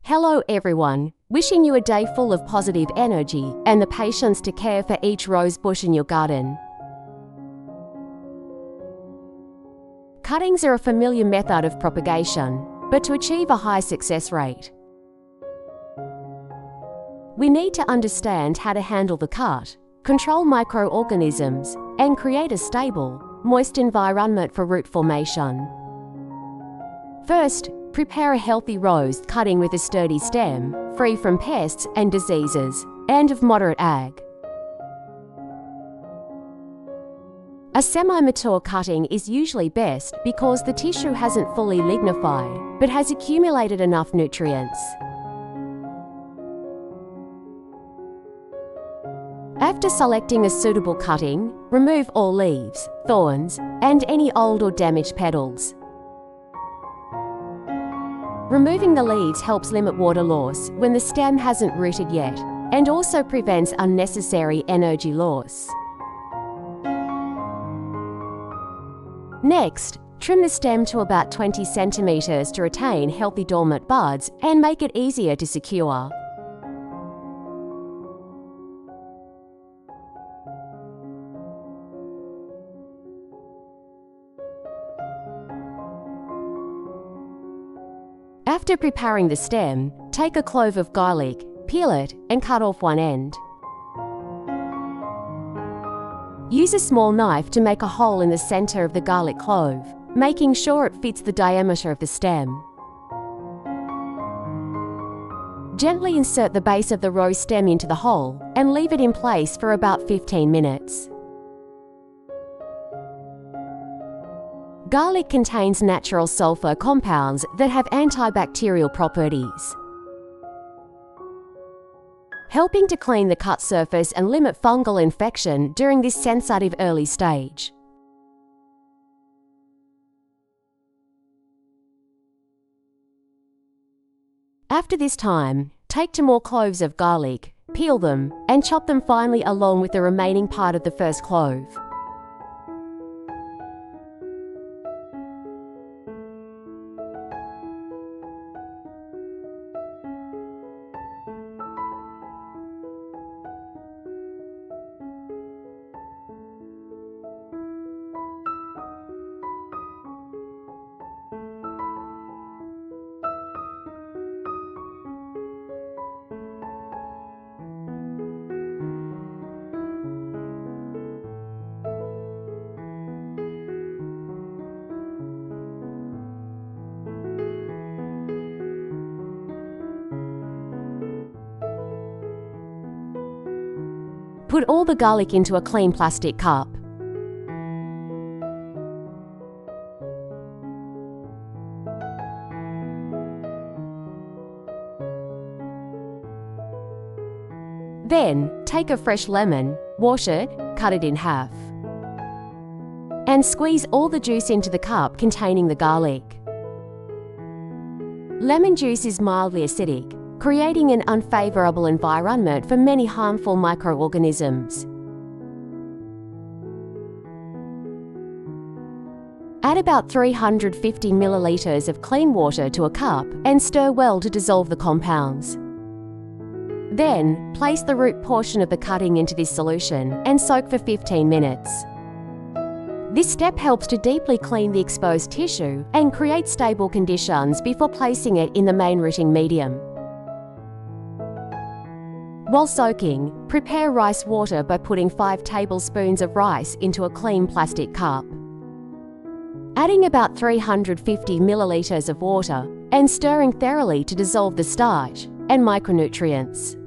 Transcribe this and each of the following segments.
Hello everyone, wishing you a day full of positive energy and the patience to care for each rose bush in your garden. Cuttings are a familiar method of propagation, but to achieve a high success rate, we need to understand how to handle the cut, control microorganisms, and create a stable, moist environment for root formation. First, prepare a healthy rose cutting with a sturdy stem, free from pests and diseases, and of moderate ag. A semi-mature cutting is usually best because the tissue hasn't fully lignified, but has accumulated enough nutrients. After selecting a suitable cutting, remove all leaves, thorns, and any old or damaged petals. Removing the leaves helps limit water loss when the stem hasn't rooted yet, and also prevents unnecessary energy loss. Next, trim the stem to about 20 centimeters to retain healthy dormant buds and make it easier to secure. After preparing the stem, take a clove of garlic, peel it, and cut off one end. Use a small knife to make a hole in the center of the garlic clove, making sure it fits the diameter of the stem. Gently insert the base of the rose stem into the hole and leave it in place for about 15 minutes. Garlic contains natural sulfur compounds that have antibacterial properties, helping to clean the cut surface and limit fungal infection during this sensitive early stage. After this time, take 2 more cloves of garlic, peel them, and chop them finely along with the remaining part of the first clove. Put all the garlic into a clean plastic cup. Then, take a fresh lemon, wash it, cut it in half, and squeeze all the juice into the cup containing the garlic. Lemon juice is mildly acidic, creating an unfavorable environment for many harmful microorganisms. Add about 350 milliliters of clean water to a cup and stir well to dissolve the compounds. Then, place the root portion of the cutting into this solution and soak for 15 minutes. This step helps to deeply clean the exposed tissue and create stable conditions before placing it in the main rooting medium. While soaking, prepare rice water by putting 5 tablespoons of rice into a clean plastic cup. Adding about 350 milliliters of water and stirring thoroughly to dissolve the starch and micronutrients.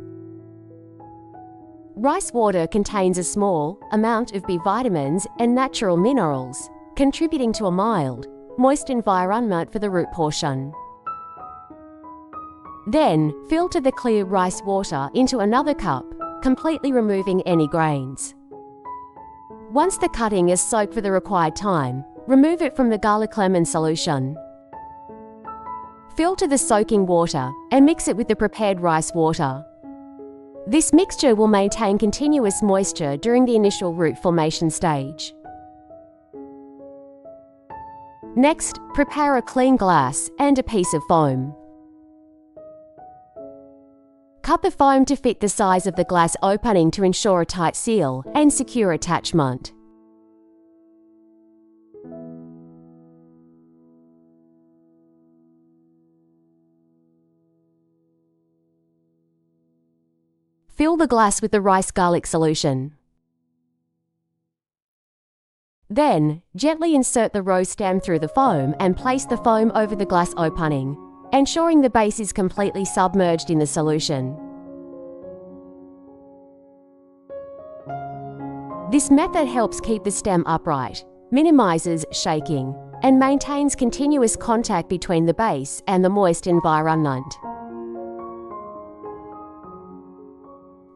Rice water contains a small amount of B vitamins and natural minerals, contributing to a mild, moist environment for the root portion. Then, filter the clear rice water into another cup, completely removing any grains. Once the cutting is soaked for the required time, remove it from the garlic lemon solution. Filter the soaking water and mix it with the prepared rice water. This mixture will maintain continuous moisture during the initial root formation stage. Next, prepare a clean glass and a piece of foam. Cut the foam to fit the size of the glass opening to ensure a tight seal and secure attachment. Fill the glass with the rice garlic solution. Then, gently insert the rose stem through the foam and place the foam over the glass opening, ensuring the base is completely submerged in the solution. This method helps keep the stem upright, minimizes shaking, and maintains continuous contact between the base and the moist environment.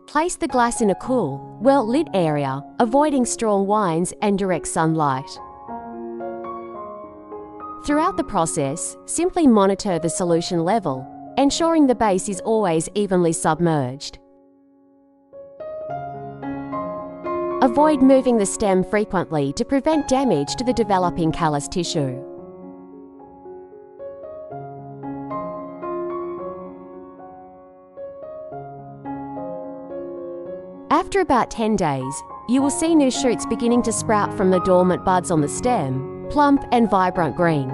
Place the glass in a cool, well-lit area, avoiding strong winds and direct sunlight. Throughout the process, simply monitor the solution level, ensuring the base is always evenly submerged. Avoid moving the stem frequently to prevent damage to the developing callus tissue. After about 10 days, you will see new shoots beginning to sprout from the dormant buds on the stem, plump and vibrant green.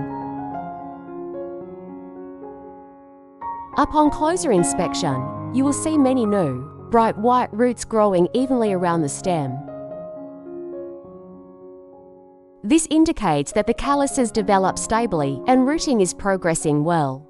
Upon closer inspection, you will see many new, bright white roots growing evenly around the stem. This indicates that the callus has developed stably and rooting is progressing well.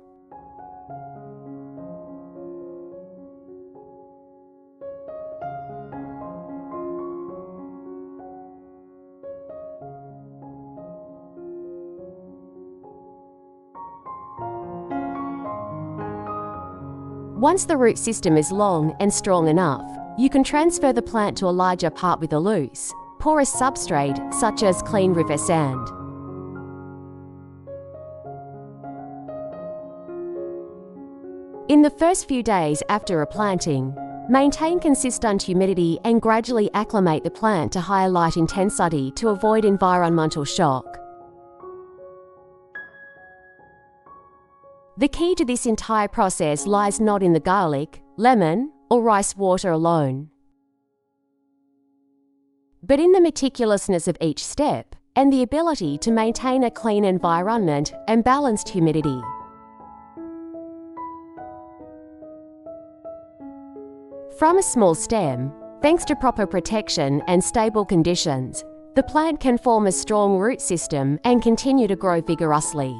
Once the root system is long and strong enough, you can transfer the plant to a larger part with a loose, porous substrate such as clean river sand. In the first few days after replanting, maintain consistent humidity and gradually acclimate the plant to higher light intensity to avoid environmental shock. The key to this entire process lies not in the garlic, lemon, or rice water alone, but in the meticulousness of each step and the ability to maintain a clean environment and balanced humidity. From a small stem, thanks to proper protection and stable conditions, the plant can form a strong root system and continue to grow vigorously.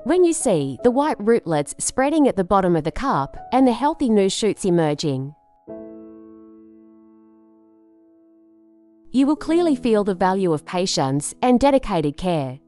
When you see the white rootlets spreading at the bottom of the cup and the healthy new shoots emerging, you will clearly feel the value of patience and dedicated care.